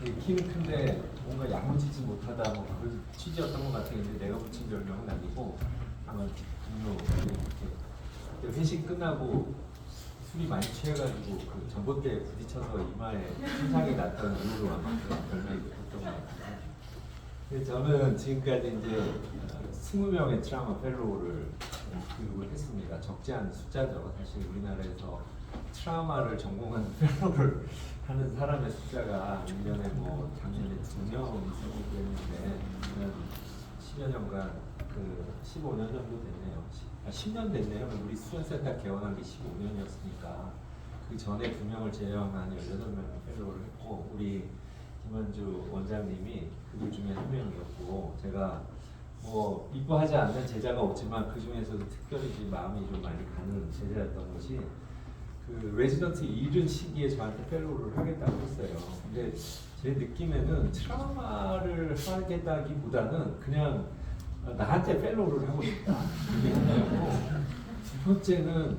키는 큰데 뭔가 야무지지 못하다 뭐 그런 취지였던 것 같았는데 내가 붙인 별명은 아니고 아마 분노 이렇게 회식 끝나고 술이 많이 취해가지고 그 전봇대에 부딪혀서 이마에 손상이 났던 이유로 아마 그런 별명이 붙었던 것 같아요. 그래서 저는 지금까지 이제 20명의 트라우마 펠로우를 교육을 했습니다. 적지 않은 숫자죠. 사실 우리나라에서 트라우마를 전공하는 펠로우를 하는 사람의 숫자가 1년에 뭐 작년에 2명 있었기 때문에 10여 년간 그 15년 정도 됐네요. 10년 됐네요. 우리 수련센터 개원한 게 15년이었으니까 그 전에 2명을 제외한 18명의 펠로우를 했고 우리 김한주 원장님이 그들 중에 한 명이었고 제가 뭐 이뻐하지 않는 제자가 없지만 그 중에서도 특별히 좀 마음이 좀 많이 가는 제자였던 것이 그 레지던트 이른 시기에 저한테 펠로우를 하겠다고 했어요. 근데 제 느낌에는 트라우마를 하겠다기보다는 그냥 나한테 펠로우를 하고 싶다 이게 하나였고 두 번째는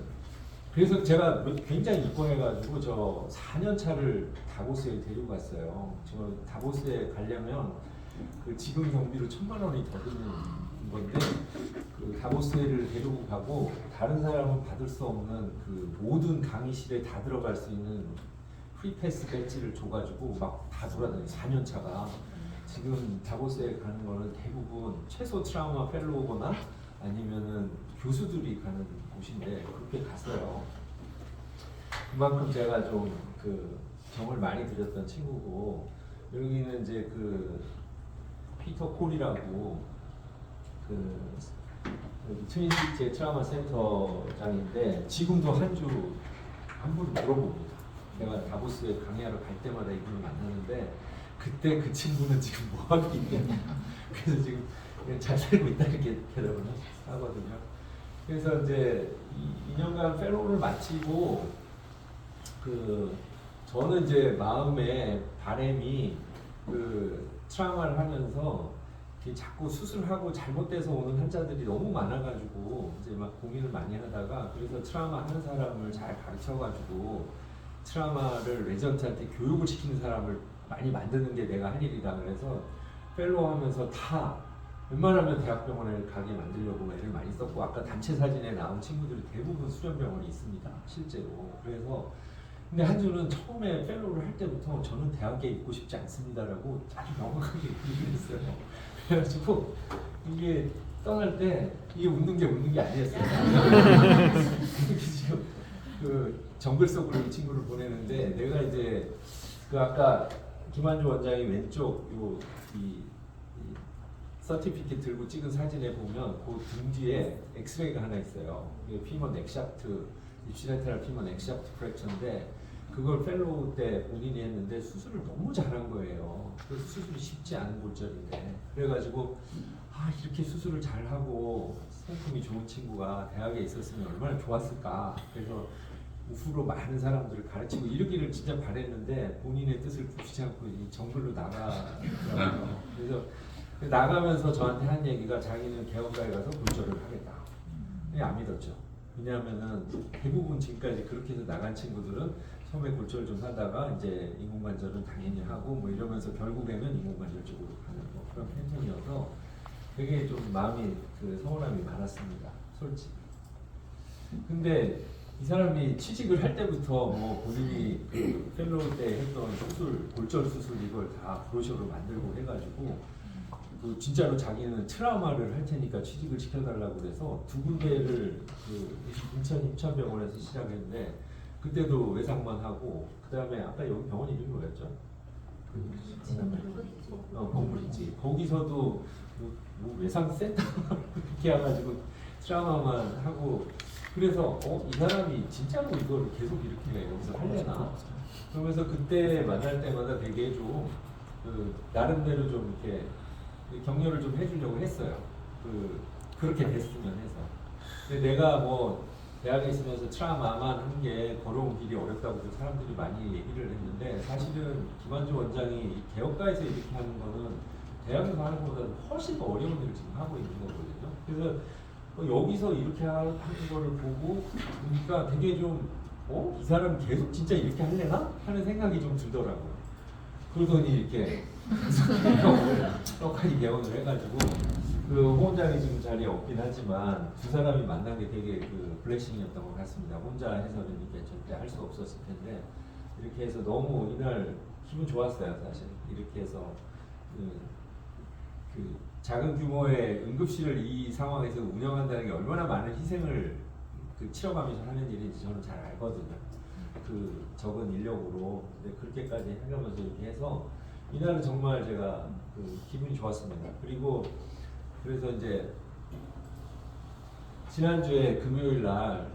그래서 제가 굉장히 이뻐해가지고 저 4년 차를 다보스에 데리고 갔어요. 저 다보스에 가려면 그 지금 경비로 1,000만 원이 더 드는 건데 그 다보스를 데리고 가고 다른 사람은 받을 수 없는 그 모든 강의실에 다 들어갈 수 있는 프리패스 배지를 줘가지고 막 다 돌아다니 4년 차가 지금 다보스에 가는 거는 대부분 최소 트라우마 펠로우거나 아니면은 교수들이 가는 곳인데 그렇게 갔어요. 그만큼 제가 좀 그 정을 많이 들였던 친구고 여기는 이제 그 피터 콜이라고 그 트윈시티의 트라우마 센터장인데 지금도 한 분 물어봅니다. 내가 다보스에 강의하러 갈 때마다 이분을 만나는데 그때 그 친구는 지금 뭐 하고 있냐 그래서 지금 그냥 잘 살고 있다 이렇게 대답을 하거든요. 그래서 이제 2년간 펠로우를 마치고 그 저는 이제 마음에 바람이 그 트라우마를 하면서 자꾸 수술하고 잘못돼서 오는 환자들이 너무 많아가지고 이제 막 고민을 많이 하다가 그래서 트라우마 하는 사람을 잘 가르쳐가지고 트라우마를 레전트한테 교육을 시키는 사람을 많이 만드는 게 내가 할 일이다. 그래서 펠로우 하면서 다 웬만하면 대학병원에 가게 만들려고 애를 많이 썼고 아까 단체 사진에 나온 친구들이 대부분 수련병원이 있습니다. 실제로. 그래서 근데 한주는 처음에 펠로우를 할 때부터 저는 대학에 있고 싶지 않습니다라고 아주 명확하게 얘기를 했어요. 그래가지고 이게 떠날 때 이게 웃는 게 아니었어요. 지금 그 정글 속으로 이 친구를 보내는데 내가 이제 그 아까 김한주 원장이 왼쪽 이 서티피켓 들고 찍은 사진에 보면 그 등 뒤에 엑스레이가 하나 있어요. 이게 피머 넥샤프트 입시레테랄 피머 넥샤프트 프랙처인데 그걸 펠로우 때 본인이 했는데 수술을 너무 잘한 거예요. 그래서 수술이 쉽지 않은 골절인데 그래가지고 이렇게 수술을 잘하고 성품이 좋은 친구가 대학에 있었으면 얼마나 좋았을까. 그래서 우후로 많은 사람들을 가르치고 이러기를 진짜 바랬는데 본인의 뜻을 굽히지 않고 이 정글로 나가더라고요. 그래서 나가면서 저한테 한 얘기가 자기는 개업가에 가서 골절을 하겠다. 안 믿었죠. 왜냐하면은 대부분 지금까지 그렇게 해서 나간 친구들은 처음에 골절 좀 하다가 이제 인공관절은 당연히 하고 뭐 이러면서 결국에는 인공관절 쪽으로 가는 뭐 그런 패턴이어서 되게 좀 마음이 그 서운함이 많았습니다. 솔직히. 근데 이 사람이 취직을 할 때부터 뭐 본인이 그 펠로우 때 했던 수술, 골절 수술 이걸 다 브로셔로 만들고 해가지고 그 진짜로 자기는 트라우마를 할 테니까 취직을 시켜달라고 그래서 2군데를 그 인천병원에서 시작했는데 그때도 외상만 하고 그 다음에 아까 여기 병원 이름이 뭐였죠? 건물 있지. 거기서도 뭐 외상센터 그렇게 해가지고 트라우마만 하고 그래서 이 사람이 진짜로 이걸 계속 이렇게 여기서 하려나? 그러면서 그때 만날 때마다 되게 좀 그 나름대로 좀 이렇게 격려를 좀 해주려고 했어요. 그렇게 됐으면 해서. 근데 내가 뭐 대학에 있으면서 트라우마만 한 게 걸어온 길이 어렵다고 사람들이 많이 얘기를 했는데 사실은 김한주 원장이 개업가에서 이렇게 하는 거는 대학에서 하는 것보다 훨씬 더 어려운 일을 지금 하고 있는 거거든요. 그래서 여기서 이렇게 하는 거를 보고 보니까 되게 좀 이 사람 계속 진짜 이렇게 할래나? 하는 생각이 좀 들더라고요. 그러더니 이렇게 떡하니 개원을 해가지고 그 혼자는 지금 자리에 없긴 하지만 두 사람이 만난 게 되게 그 블레싱이었던 것 같습니다. 혼자 해서는 이게 절대 할 수 없었을 텐데 이렇게 해서 너무 이날 기분 좋았어요. 사실 이렇게 해서 그 작은 규모의 응급실을 이 상황에서 운영한다는 게 얼마나 많은 희생을 그 치러가면서 하는 일인지 저는 잘 알거든요. 그 적은 인력으로 근데 그렇게까지 해가면서 이렇게 해서 이날은 정말 제가 그 기분이 좋았습니다. 그리고 그래서 이제 지난주에 금요일 날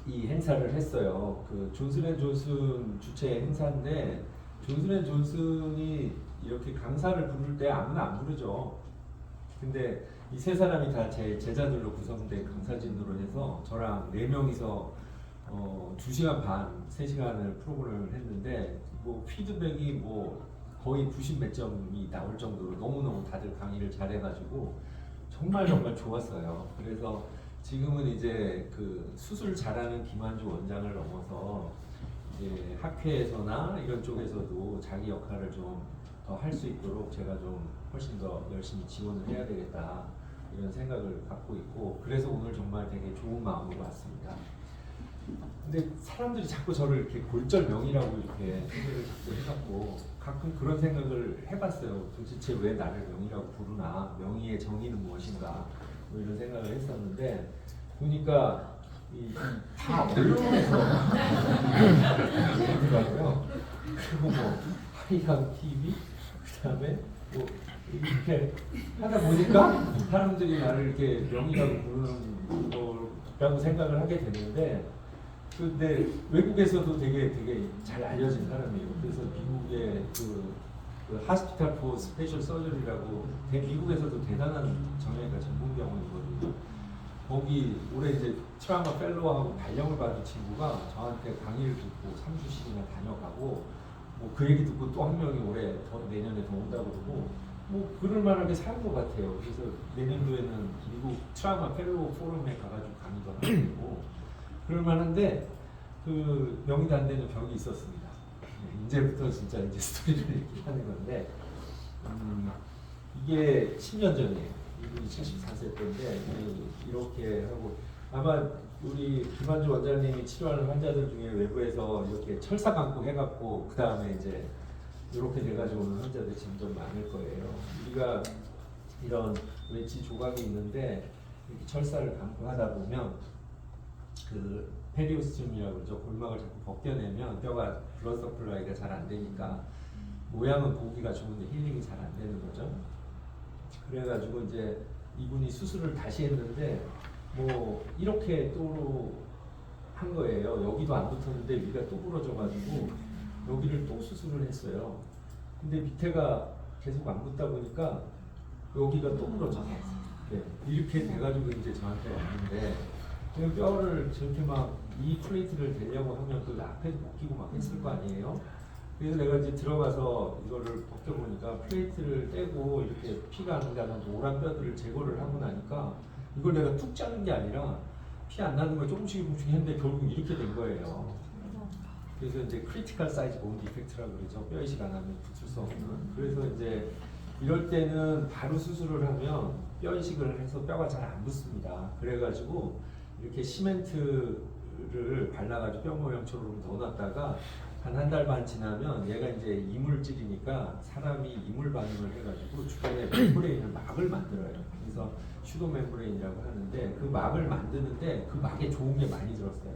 이 행사를 했어요. 그 존슨앤존슨 주최 행사인데 존슨앤존슨이 이렇게 강사를 부를 때 아무나 안 부르죠. 근데 이 세 사람이 다 제 제자들로 구성된 강사진으로 해서 저랑 4명이서 2시간 반, 3시간을 프로그램을 했는데 뭐 피드백이 뭐 거의 90 몇 점이 나올 정도로 너무너무 다들 강의를 잘해가지고 정말 좋았어요. 그래서 지금은 이제 그 수술 잘하는 김한주 원장을 넘어서 이제 학회에서나 이런 쪽에서도 자기 역할을 좀 더 할 수 있도록 제가 좀 훨씬 더 열심히 지원을 해야 되겠다 이런 생각을 갖고 있고 그래서 오늘 정말 되게 좋은 마음으로 왔습니다. 근데 사람들이 자꾸 저를 이렇게 골절명이라고 이렇게 소개를 자꾸 해갖고 가끔 그런 생각을 해봤어요. 도대체 왜 나를 명이라고 부르나? 명의의 정의는 무엇인가? 뭐 이런 생각을 했었는데 보니까 다 언론에서 그러더라고요. 그리고 뭐 하이강 TV 그다음에 뭐 이렇게 하다 보니까 사람들이 나를 이렇게 명이라고 부르는 거라고 생각을 하게 됐는데 근데 외국에서도 되게 잘 알려진 사람이에요. 그래서 미국의 그 하스피탈 포 스페셜 서저리라고 미국에서도 대단한 정형외과 전문 병원이거든요. 거기 올해 이제 트라우마 펠로우하고 발령을 받은 친구가 저한테 강의를 듣고 3주씩이나 다녀가고 뭐 그 얘기 듣고 또 한 명이 올해 내년에 더 온다고 그러고 뭐 그럴 만하게 사는 것 같아요. 그래서 내년도에는 미국 트라우마 펠로우 포럼에 가가지고 강의도 하고 있고 그럴 만한데 그 명의도 안 되는 병이 있었습니다. 이제부터 진짜 이제 스토리를 얘기하는 건데 이게 10년 전이에요. 이분이 74세 때인데 이렇게 하고 아마 우리 김한주 원장님이 치료하는 환자들 중에 외부에서 이렇게 철사 감고 해갖고 그 다음에 이제 이렇게 돼가지고 오는 환자들이 점점 많을 거예요. 우리가 이런 웨지 조각이 있는데 이렇게 철사를 감고 하다 보면 그 페리오스튬이라고 그러죠. 골막을 자꾸 벗겨내면 뼈가 블러드 서플라이가 잘 안 되니까 모양은 보기가 좋은데 힐링이 잘 안 되는 거죠. 그래가지고 이제 이분이 수술을 다시 했는데 뭐 이렇게 또 한 거예요. 여기도 안 붙었는데 위가 또 부러져가지고 여기를 또 수술을 했어요. 근데 밑에가 계속 안 붙다 보니까 여기가 또 부러져요. 네, 이렇게 돼가지고 이제 저한테 왔는데 그 뼈를 저렇게 막 이 플레이트를 대려고 하면 그 앞에도 벗기고 막 했을 거 아니에요. 그래서 내가 이제 들어가서 이거를 벗겨보니까 플레이트를 떼고 이렇게 피가 안 나는 노란 뼈들을 제거를 하고 나니까 이걸 내가 툭 자른 게 아니라 피 안 나는 걸 조금씩 했는데 결국 이렇게 된 거예요. 그래서 이제 크리티컬 사이즈 본 디펙트라고 그러죠. 뼈 이식 안 하면 붙을 수 없는. 그래서 이제 이럴 때는 바로 수술을 하면 뼈 이식을 해서 뼈가 잘 안 붙습니다. 그래가지고 이렇게 시멘트를 발라가지고 뼈 모양처럼 넣어놨다가 한 달 반 지나면 얘가 이제 이물질이니까 사람이 이물 반응을 해가지고 주변에 멤브레인을 막을 만들어요. 그래서 슈도 멤브레인이라고 하는데 그 막을 만드는데 그 막에 좋은 게 많이 들었어요.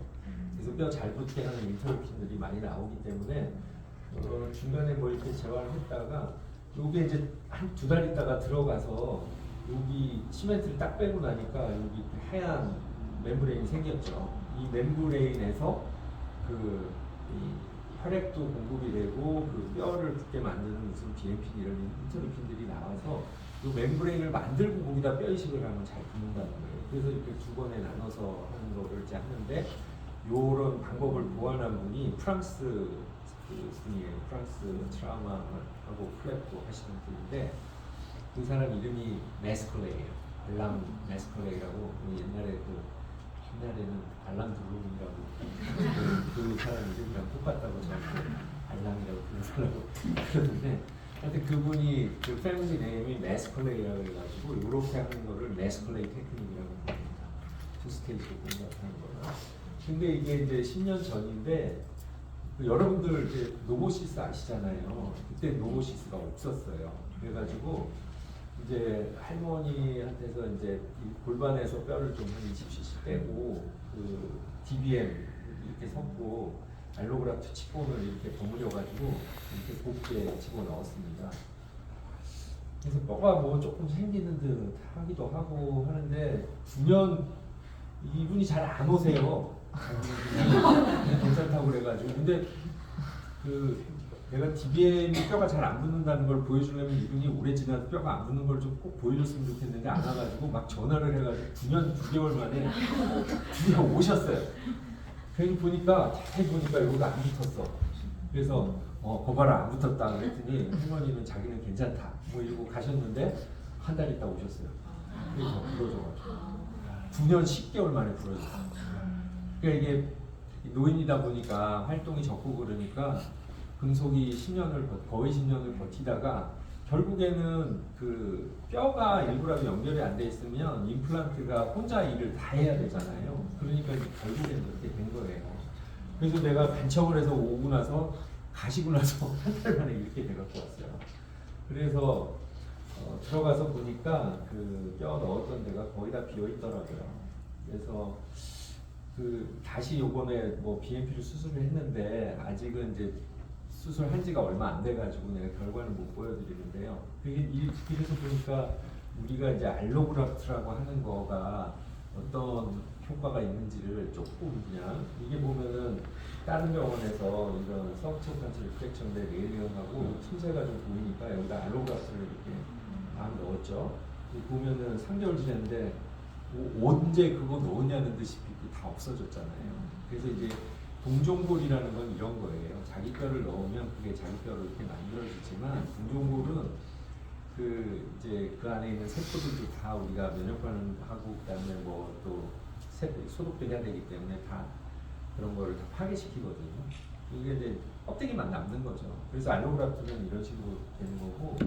그래서 뼈 잘 붙게 하는 인터루킨들이 많이 나오기 때문에 중간에 뭐 이렇게 재활을 했다가 요게 이제 한 2달 있다가 들어가서 여기 시멘트를 딱 빼고 나니까 여기 하얀 멤브레인이 생겼죠. 이 멤브레인에서 이 혈액도 공급이 되고 그 뼈를 붙게 만드는 무슨 BMP 이런 인터루킨들이 나와서 이 멤브레인을 만들고 거기다 뼈 이식을 하면 잘 붙는다는 거예요. 그래서 이렇게 2번에 나눠서 하는 거를 이제 하는데 요런 방법을 보완한 분이 프랑스 분이에요. 프랑스 트라우마하고 플랩도 하시는 분인데 그 사람 이름이 메스컬레이에요. 알람 메스컬레이라고 옛날에는 알람 드루이라고 그 사람 이름이랑 똑같다고 저한테 알람이라고 부르는 달라고 그러는데 하여튼 그분이 그 패밀리 네임이 매스컬레이라고 해가지고 이렇게 하는 거를 매스컬레이 테크닉이라고 합니다. 투 스테이지 공략하는 거라. 근데 이게 이제 10년 전인데 여러분들 이제 노보시스 아시잖아요. 그때 노보시스가 없었어요. 그래가지고 이제 할머니한테서 이제 이 골반에서 뼈를 좀 한 20cc 빼고 그 DBM 이렇게 섞고 알로그라프트 치본을 이렇게 버무려가지고 이렇게 곱게 집어 넣었습니다. 그래서 뼈가 뭐 조금 생기는 듯 하기도 하고 하는데 9년 이분이 잘 안 오세요. 괜찮다고 그래가지고. 근데 그 내가 DBM이 뼈가 잘 안 붙는다는 걸 보여주려면 이분이 오래 지나서 뼈가 안 붙는 걸 좀 꼭 보여줬으면 좋겠는데 안 와가지고 막 전화를 해가지고 9년 9개월 만에 드디어 오셨어요. 그래서 보니까 자세히 보니까 여기가 안 붙었어. 그래서 거봐라 안 붙었다 그랬더니 할머니는 자기는 괜찮다 뭐 이러고 가셨는데 한 달 있다 오셨어요. 그래서 부러져가지고 9년 10개월 만에 부러졌어요. 그러니까 이게 노인이다 보니까 활동이 적고 그러니까 금속이 10년을 거의 10년을 버티다가 결국에는 그 뼈가 일부라도 연결이 안 돼 있으면 임플란트가 혼자 일을 다 해야 되잖아요. 그러니까 결국에는 그렇게 된 거예요. 그래서 내가 간척을 해서 오고 나서 가시고 나서 한 달 만에 이렇게 돼갖고 왔어요. 그래서 들어가서 보니까 그 뼈 넣었던 데가 거의 다 비어 있더라고요. 그래서 그 다시 요번에 뭐 BMP를 수술을 했는데 아직은 이제 수술한 지가 얼마 안 돼가지고 내가 결과는 못 보여드리는데요. 그래서 보니까 우리가 이제 알로그라프트라고 하는 거가 어떤 효과가 있는지를 조금 그냥 이게 보면은 다른 병원에서 이런 서브체관절 리프렉션인데 레일링하고 틈새가 좀 보이니까 여기다 알로그라프트를 이렇게 막 넣었죠. 보면은 3개월 지났는데 언제 그거 넣었냐는 듯이 다 없어졌잖아요. 그래서 이제 동종골이라는 건 이런 거예요. 자기 뼈를 넣으면 그게 자기 뼈로 이렇게 만들어지지만 동종골은 그 이제 그 안에 있는 세포들도 다 우리가 면역 반응하고 그다음에 뭐 또 소독도 해야 되기 때문에 다 그런 거를 다 파괴시키거든요. 이게 이제 껍데기만 남는 거죠. 그래서 알로그라프트는 이런 식으로 되는 거고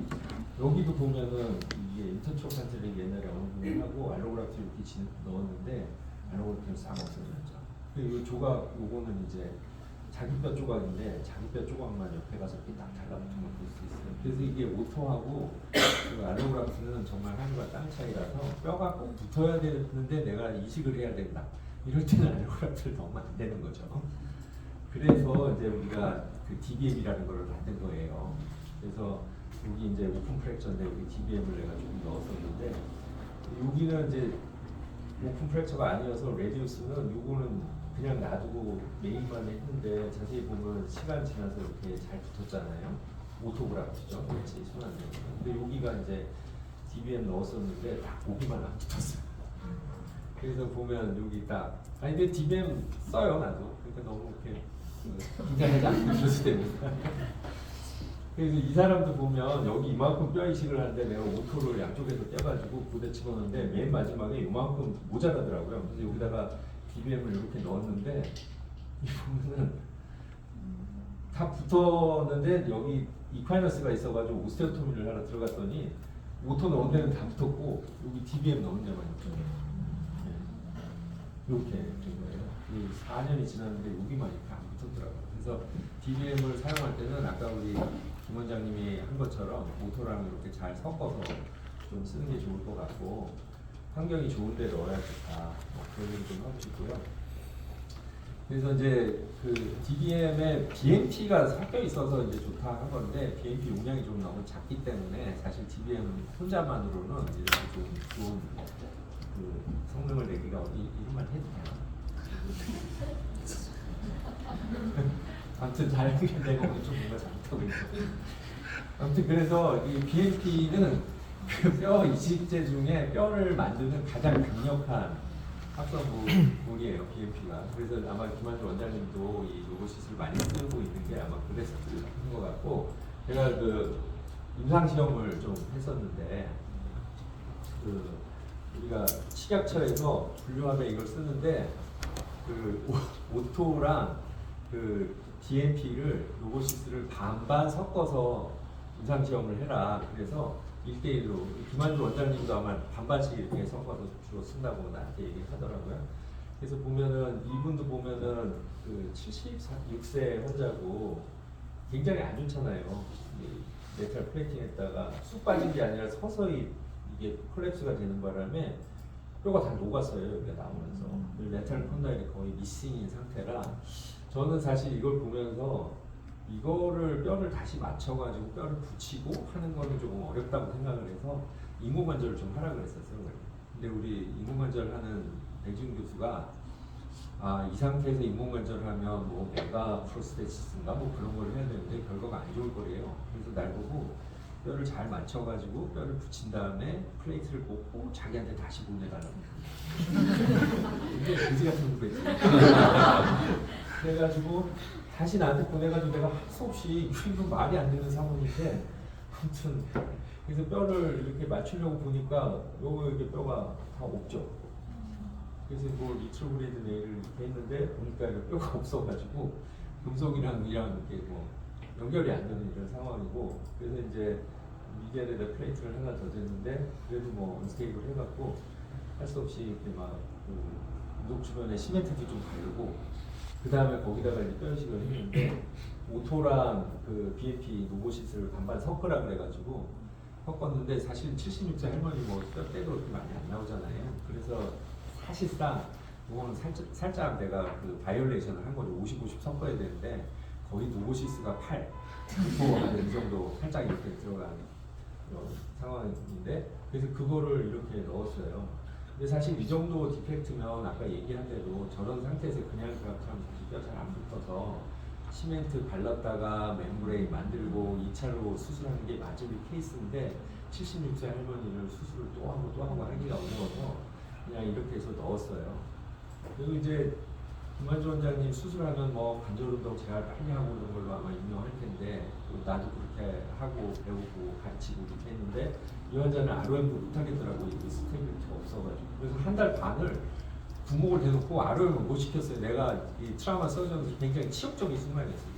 여기도 보면은 이게 인터초칸트를 옛날에 어느 분이 하고 알로그라프트 이렇게 넣었는데 알로그라프트는 싹 없어졌죠. 이 조각 요거는 이제 자기 뼈 조각인데 자기 뼈 조각만 옆에 가서 이렇게 딱 달라붙은 걸 볼 수 있어요. 그래서 이게 오토하고 그 알로그라프트는 정말 하늘과 땅 차이라서 뼈가 꼭 붙어야 되는데 내가 이식을 해야 된다. 이럴 때는 알로그라프트를 넣으면 안 되는 거죠. 그래서 이제 우리가 그 DBM이라는 걸 만든 거예요. 그래서 여기 이제 오픈 프랙처인데 여기 DBM을 내가 좀 넣었었는데 여기는 이제 오픈 프랙처가 아니어서 레디우스는 요거는 그냥 놔두고 메인만 했는데 자세히 보면 시간 지나서 이렇게 잘 붙었잖아요. 오토그라프트죠. 그렇지 손 안 대고. 근데 여기가 이제 DBM 넣었었는데 딱 고기만 안 붙었어요. 그래서 보면 여기 딱 아니 근데 DBM 써요 나도. 그러니까 너무 이렇게 긴장하지 않고 있어도 됩니다. 그래서 이 사람도 보면 여기 이만큼 뼈 이식을 하는데 내가 오토를 양쪽에서 떼가지고 부대 집어넣는데 맨 마지막에 이만큼 모자라더라고요. 그래서 여기다가 DBM을 이렇게 넣었는데 이 보면은 다 붙었는데 여기 이콰이너스가 있어가지고 오스테오토미를 하러 들어갔더니 오토 넣은 데는 다 붙었고 여기 DBM 넣은 데만 이렇게 된 거예요. 4년이 지났는데 여기만 이렇게 안 붙었더라고요. 그래서 DBM을 사용할 때는 아까 우리 김 원장님이 한 것처럼 오토랑 이렇게 잘 섞어서 좀 쓰는 게 좋을 것 같고 환경이 좋은 데 넣어야 좋다. 그런 얘기 좀 하고 싶고요. 그래서 이제 그 DBM에 BMP가 섞여 있어서 이제 좋다 한 건데 BMP 용량이 좀 너무 작기 때문에 사실 DBM 혼자만으로는 이렇게 좀 좋은 그 성능을 내기가 이런 말 해도 되나? 아무튼 잘 내가 오늘 좀 뭔가 잘못하고 있어. 아무튼 그래서 이 BMP는 그 뼈 이식제 중에 뼈를 만드는 가장 강력한 합성물이에요, BMP가. 그래서 아마 김한주 원장님도 이 로보시스를 많이 쓰고 있는 게 아마 그래서 그런 것 같고, 제가 그 임상 시험을 좀 했었는데, 그 우리가 식약처에서 분류함에 이걸 쓰는데, 그 오토랑 그 DNP를 로보시스를 반반 섞어서 임상 시험을 해라. 그래서 1대1로 김한주 원장님도 아마 반반씩 이렇게 섞어서 주로 쓴다고 나한테 얘기하더라고요. 그래서 보면은 이분도 보면은 그 76세 환자고 굉장히 안 좋잖아요. 메탈 플레이팅 했다가 쑥 빠진 게 아니라 서서히 이게 콜랩스가 되는 바람에 뼈가 다 녹았어요. 여기가 나오면서 메탈 콘다일이 거의 미싱인 상태라 저는 사실 이걸 보면서 이거를 뼈를 다시 맞춰가지고 뼈를 붙이고 하는 거는 조금 어렵다고 생각을 해서 인공관절을 좀 하라 그랬었어요. 근데 우리 인공관절 하는 백준 교수가 이 상태에서 인공관절을 하면 뭐 메가 프로스테시스인가 뭐 그런 걸 해야 되는데 결과가 안 좋을 거래요. 그래서 날 보고 뼈를 잘 맞춰가지고 뼈를 붙인 다음에 플레이트를 꽂고 자기한테 다시 보내달라고. 근데 그지 같은 거 했지. 그래가지고 다시 나한테 보내가지고 내가 할 수 없이 이건 말이 안 되는 상황인데 아무튼 그래서 뼈를 이렇게 맞추려고 보니까 여기 뼈가 다 없죠. 그래서 뭐 리트로그레이드 네일을 이렇게 했는데 보니까 뼈가 없어가지고 금속이랑 이렇게 뭐 연결이 안 되는 이런 상황이고 그래서 이제 미겔에다 플레이트를 하나 더 댔는데 그래도 뭐 언스테이블 해갖고 할 수 없이 이렇게 막그 무속 주변에 시멘트도 좀 바르고 그 다음에 거기다가 이제 뼈이식을 했는데 오토랑 그 BMP 로보시스를 반반 섞으라 그래가지고 섞었는데 사실 76세 할머니 뭐 뼈 떼도 그렇게 많이 안 나오잖아요. 그래서 사실상 이거는 살짝 내가 그 바이올레이션을 한 거죠. 50-50 섞어야 되는데 거의 로보시스가 8, 이 정도 살짝 이렇게 들어간 상황인데 그래서 그거를 이렇게 넣었어요. 근데 사실 이 정도 디펙트면 아까 얘기한 대로 저런 상태에서 그냥 그렇다면 사실 뼈 잘 안 붙어서 시멘트 발랐다가 멤브레인 만들고 2차로 수술하는 게 맞을 케이스인데 76세 할머니를 수술을 또 하고 하기가 어려워서 그냥 이렇게 해서 넣었어요. 그리고 이제 김한주 원장님 수술하면 뭐 관절 운동 제가 빨리 하고 이런 걸로 아마 유명할 텐데 나도 그렇게 하고 배우고 가르치고 이렇게 했는데 이 환자는 ROM도 못 하겠더라고요. 이게 스테빌리티가 없어가지고. 그래서 한 달 반을 부목을 대놓고 ROM을 못 시켰어요. 내가 이 트라우마 서전에서 굉장히 치욕적인 순간이었어요.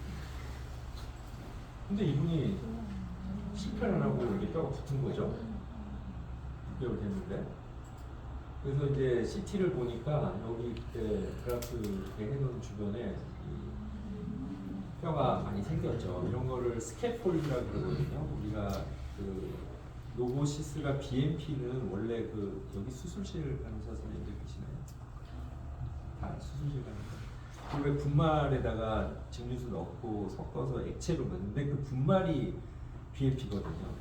근데 이분이 실패를 하고 이게 뼈가 붙은 거죠. 6개월 됐는데. 그래서 이제 CT를 보니까 여기 그때 그라프 이렇게 해놓은 주변에 뼈가 많이 생겼죠. 이런 거를 스캐폴드라고 그러거든요. 우리가 그 로보시스가 BMP는 원래 그 여기 수술실 간호사 선생님들 계시나요? 다 수술실 간호사. 왜 분말에다가 증류수 넣고 섞어서 액체로 넣는데 그 분말이 BMP거든요.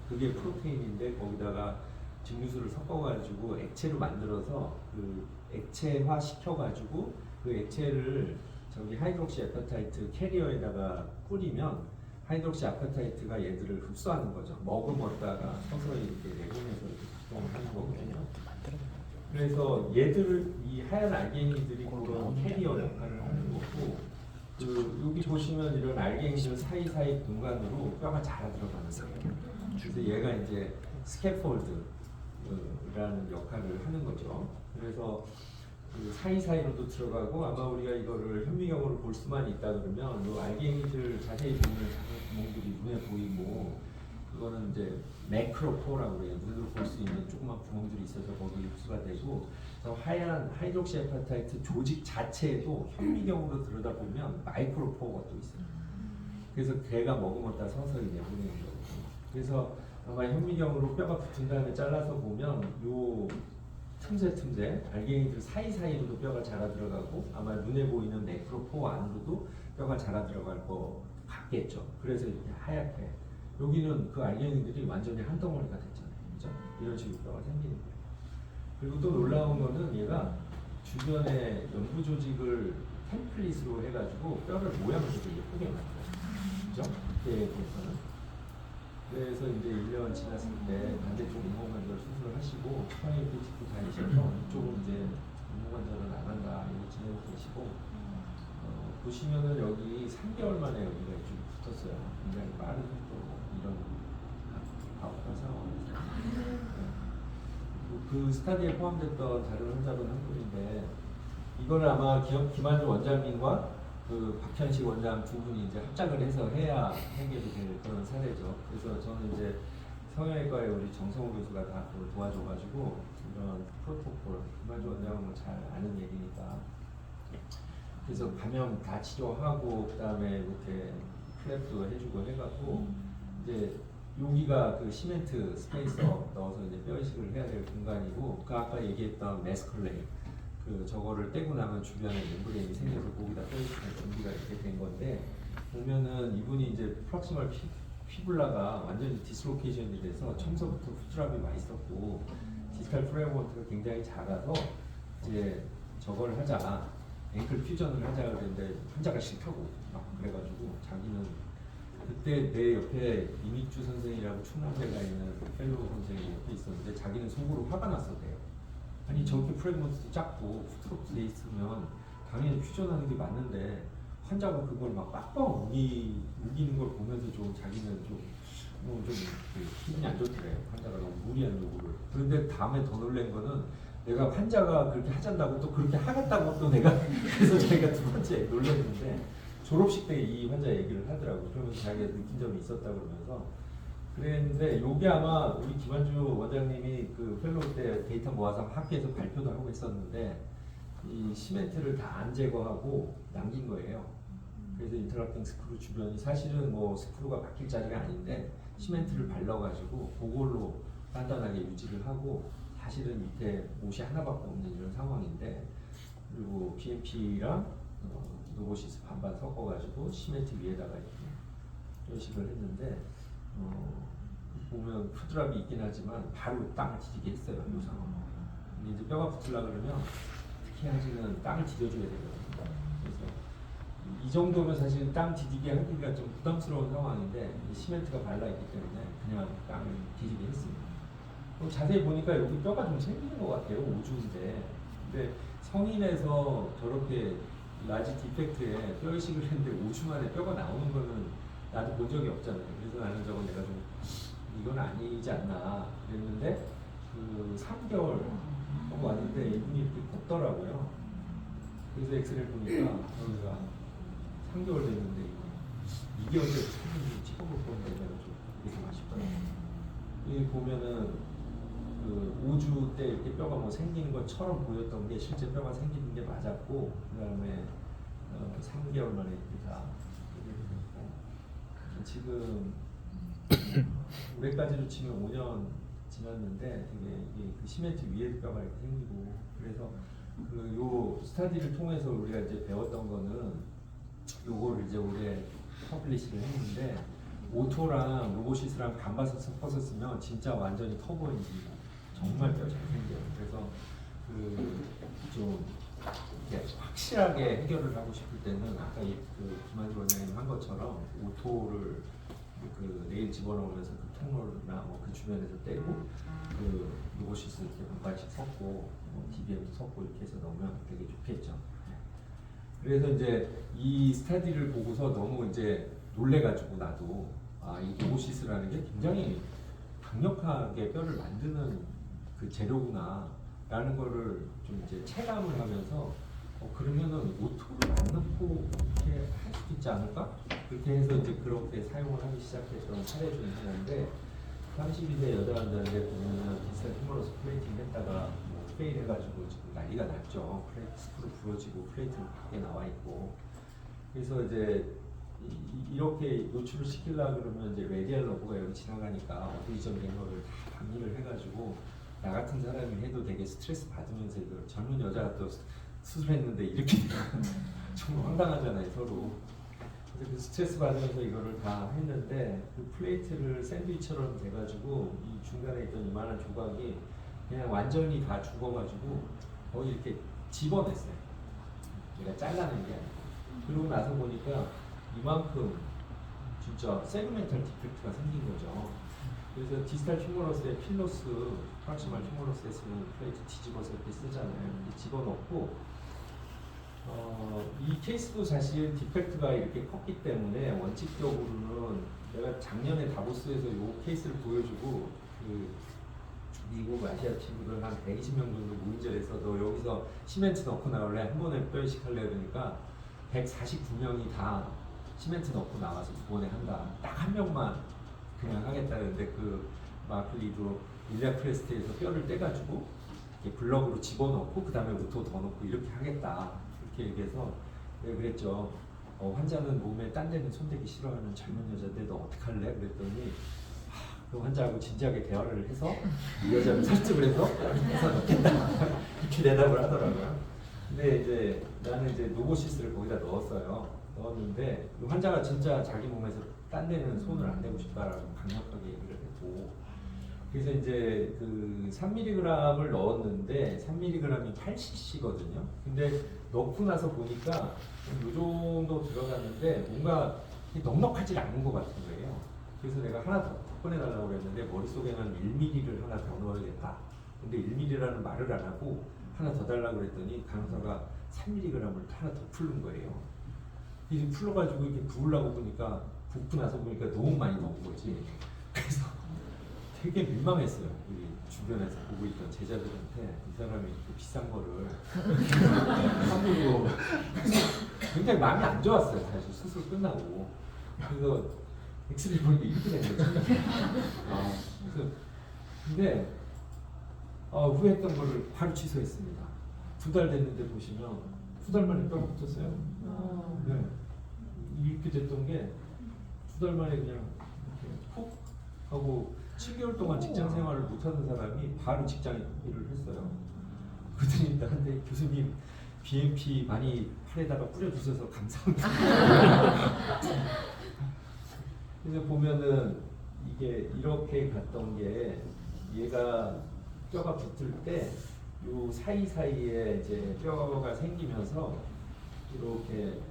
그게 프로테인인데 거기다가 증류수를 섞어가지고 액체로 만들어서 그 액체화 시켜가지고 그 액체를 저기 하이드록시 에파타이트 캐리어에다가 뿌리면 하이드록시 아파타이트가 얘들을 흡수하는 거죠. 머금었다가 서서히 이렇게 내보내서 이렇게 하는 거거든요. 그래서 얘들을 이 하얀 알갱이들이 그런 캐리어 역할을 하는 거고 그 여기 보시면 이런 알갱이들 사이사이 공간으로 뼈가 자라 들어가는 거예요. 그래서 얘가 이제 스캐폴드 라는 역할을 하는 거죠. 그래서 그 사이사이로도 들어가고 아마 우리가 이거를 현미경으로 볼 수만 있다 그러면 이 알갱이들 자세히 보면 작은 구멍들이 눈에 보이고 그거는 이제 매크로포라고 그래요. 눈으로 볼 수 있는 조그만 구멍들이 있어서 거기 흡수가 되고 하얀 하이드록시 에파타이트 조직 자체에도 현미경으로 들여다보면 마이크로포가 또 있어요. 그래서 걔가 머금었다 서서히 내보내는 거거든요. 그래서 아마 현미경으로 뼈가 붙은 다음에 잘라서 보면 요 틈새 알갱이들 사이사이로도 뼈가 자라 들어가고 아마 눈에 보이는 네크로포 안으로도 뼈가 자라 들어갈 것 같겠죠. 그래서 이렇게 하얗게 여기는 그 알갱이들이 완전히 한 덩어리가 됐잖아요. 그죠? 이런 식으로 뼈가 생기는 거예요. 그리고 또 놀라운 거는 얘가 주변에 연부 조직을 템플릿으로 해가지고 뼈를 모양을 되게 예쁘게 만들어요. 그죠? 그때 보면은 그래서 이제 1년 지났을 때 반대쪽 인공관절 수술을 하시고 스파인 찍고 다니셔서 이쪽은 이제 인공관절을 안 한다 이렇게 지내고 계시고 보시면은 여기 3개월 만에 여기가 좀 붙었어요. 굉장히 빠른 속도로 이런 가혹한 상황에서 그 스타디에 포함됐던 다른 환자분 한 분인데 이거는 아마 김한주 원장님과 그 박현식 원장 두 분이 이제 합작을 해서 해야 해결이 될 그런 사례죠. 그래서 저는 이제 성형외과에 우리 정성호 교수가 다 도와줘가지고 이런 프로토콜, 김만주 원장은 뭐 잘 아는 얘기니까. 그래서 감염 다 치료하고 그다음에 이렇게 플랩도 해주고 해갖고 이제 여기가 그 시멘트 스페이서 넣어서 이제 뼈 이식을 해야 될 공간이고 그 아까 얘기했던 메스컬레인 그 저거를 떼고 나면 주변에 멤브레인이 생겨서 거기다 뼈 이식할 준비가 이렇게 된 건데 보면은 이분이 이제 프락시멀 피블라가 완전히 디스로케이션이 돼서 처음서부터 후줄압이 많이 있었고 디지털 프레임워크가 굉장히 작아서 이제 저걸 하자 앵클 퓨전을 하자 그랬는데 환자가 싫다고 막 그래가지고 자기는 그때 내 옆에 이미주 선생이라고 충남대가 있는 펠로우 선생이 옆에 있었는데 자기는 속으로 화가 났었대요. 아니 저렇게 프레임워크도 작고 후트롭도 돼 있으면 당연히 퓨전하는 게 맞는데 환자가 그걸 막 빡빡 우기는 걸 보면서 좀 자기는 좀 기분이 안 좋더래요. 환자가 너무 무리한 요구를. 그런데 다음에 더 놀란 거는 내가 환자가 그렇게 하잔다고 또 그렇게 하겠다고 또 내가 그래서 자기가 두 번째 놀랐는데 졸업식 때 이 환자 얘기를 하더라고. 그러면서 자기가 느낀 점이 있었다 그러면서 그랬는데 요게 아마 우리 김한주 원장님이 그 펠로우 때 데이터 모아서 학회에서 발표도 하고 있었는데 이 시멘트를 다 안 제거하고 남긴 거예요. 그래서 인터락팅 스크루 주변이 사실은 뭐 스크루가 바뀔 자리가 아닌데 시멘트를 발라가지고 그걸로 단단하게 유지를 하고 사실은 밑에 못이 하나밖에 없는 이런 상황인데 그리고 PMP랑 노보시스 반반 섞어가지고 시멘트 위에다가 이렇게 표식을 했는데 보면 푸드랍이 있긴 하지만 바로 땅을 디디게 했어요. 이 상황. 근데 이제 뼈가 붙으려 그러면 특히 하지는 땅을 디뎌줘야 되거든요. 그래서 이 정도면 사실 땅 디디게 하기가 좀 부담스러운 상황인데 시멘트가 발라있기 때문에 그냥 땅을 디디게 했습니다. 자세히 보니까 여기 뼈가 좀 생기는 것 같아요. 오주인데. 근데 성인에서 저렇게 라지 디펙트에 뼈 이식을 했는데 5주 만에 뼈가 나오는 거는 나도 본 적이 없잖아요. 그래서 나는 저거 내가 좀 이건 아니지 않나 그랬는데 그 3개월 하고 왔는데 이분이 이렇게 걷더라고요. 그래서 엑스레이 보니까 여기가 3개월 됐는데 2개월 때부터 사진을 찍어볼 건데 내가 좀 이게 좀 아쉽더라고요. 여기 보면은 그 5주 때 이렇게 뼈가 뭐 생기는 것처럼 보였던 게 실제 뼈가 생기는 게 맞았고 그 다음에 3개월 만에 이렇게 다 지금 올해까지로 치면 5년 지났는데 이게 그 시멘트 위에 뼈가 이렇게 생기고 그래서 그 요 스타디를 통해서 우리가 이제 배웠던 거는 요거를 이제 올해 퍼블리시를 했는데 오토랑 로보시스랑 반바서 섞어서 쓰면 진짜 완전히 터보인지 정말 뼈 잘 생겨요. 그래서 좀 확실하게 해결을 하고 싶을 때는 아까 그 김한주 원장님 한 것처럼 오토를 그 네일 집어넣으면서 그 통로나 뭐 그 주변에서 떼고 그 로보시스 이렇게 반반씩 섞고 뭐 DBM도 섞고 이렇게 해서 넣으면 되게 좋겠죠. 그래서 이제 이 스타디를 보고서 너무 이제 놀래가지고 나도 이 로보시스라는 게 굉장히 강력하게 뼈를 만드는 그 재료구나라는 거를 좀 이제 체감을 하면서 그러면은 오토를 안 넣고 이렇게 할 수도 있지 않을까? 그렇게 해서 이제 그렇게 사용을 하기 시작했던 사례 중에 하나인데 32세 여자 환자인데 보면은 디지털 휴머러스 플레이팅 했다가 뭐 페일 해가지고 지금 난리가 났죠. 스크루 부러지고 플레이트는 밖에 나와 있고 그래서 이제 이렇게 노출을 시키려고 그러면 이제 레디얼 러브가 여기 지나가니까 어디전된 거를 다 방리를 해가지고 나 같은 사람이 해도 되게 스트레스 받으면서 이걸 젊은 여자가 또 수술했는데 이렇게 정말 황당하잖아요 서로. 그래서 그 스트레스 받으면서 이거를 다 했는데 그 플레이트를 샌드위처럼 돼가지고 이 중간에 있던 이만한 조각이 그냥 완전히 다 죽어가지고 거의 이렇게 집어냈어요. 내가 잘라낸 게 아니고. 그러고 나서 보니까 이만큼 진짜 세그멘탈 디펙트가 생긴 거죠. 그래서 디지털 휴머러스의 필로스, 프락시멀 휴머러스에 쓰는 플레이트 뒤집어서 이렇게 쓰잖아요. 이렇게 집어넣고 이 케이스도 사실 디펙트가 이렇게 컸기 때문에 원칙적으로는 내가 작년에 다보스에서 이 케이스를 보여주고 그 미국 아시아 친구들 한 120명 정도 모인 자리에서 너 여기서 시멘트 넣고 나올래? 한 번에 뼈 이식할래? 그러니까 149명이 다 시멘트 넣고 나와서 이번에 한다. 딱 한 명만 그냥 하겠다는데 그 마클리도 일리아 크레스트에서 뼈를 떼가지고 블럭으로 집어넣고 그 다음에 오토 더 넣고 이렇게 하겠다. 이렇게 얘기해서 내가 그랬죠. 환자는 몸에 딴 데는 손대기 싫어하는 젊은 여자인데 너 어떡할래? 그랬더니 그 환자하고 진지하게 대화를 해서 이 여자를 설득을 해서 넣겠다. 이렇게 대답을 하더라고요. 근데 이제 나는 이제 노보시스를 거기다 넣었어요. 넣었는데 이 환자가 진짜 자기 몸에서 딴 데는 손을 안 대고 싶다라고 강력하게 얘기를 했고, 그래서 이제 그 3mg을 넣었는데 3mg이 8cc거든요. 근데 넣고 나서 보니까 이 정도 들어갔는데 뭔가 넉넉하지 않은 것 같은 거예요. 그래서 내가 하나 더 꺼내달라고 그랬는데 머릿속에는 1ml를 하나 더 넣어야겠다. 근데 1ml라는 말을 안 하고 하나 더 달라고 그랬더니 간호사가 3mg을 하나 더 풀는 거예요. 이제 풀어가지고 이렇게 부으려고 보니까 붓고 나서 보니까 너무 많이 넣은 거지. 그래서 되게 민망했어요. 우리 주변에서 보고 있던 제자들한테 이 사람이 이렇게 비싼 거를 함부로 굉장히 마음이 안 좋았어요. 사실 수술 끝나고. 그래서 엑스레이 보니까 이렇게 된 거죠. 그래서 근데 후회했던 거를 바로 취소했습니다. 2달 됐는데 보시면 2달 만에 뼈가 붙었어요. 네. 이렇게 됐던 게 2달 만에 그냥 이렇게 푹 하고 7개월 동안 직장 생활을 못하는 사람이 바로 직장 일을 했어요. 그랬더니 나한테 교수님 BMP 많이 팔에다가 뿌려주셔서 감사합니다. 그래서 보면은 이게 이렇게 갔던 게 얘가 뼈가 붙을 때 요 사이사이에 이제 뼈가 생기면서 이렇게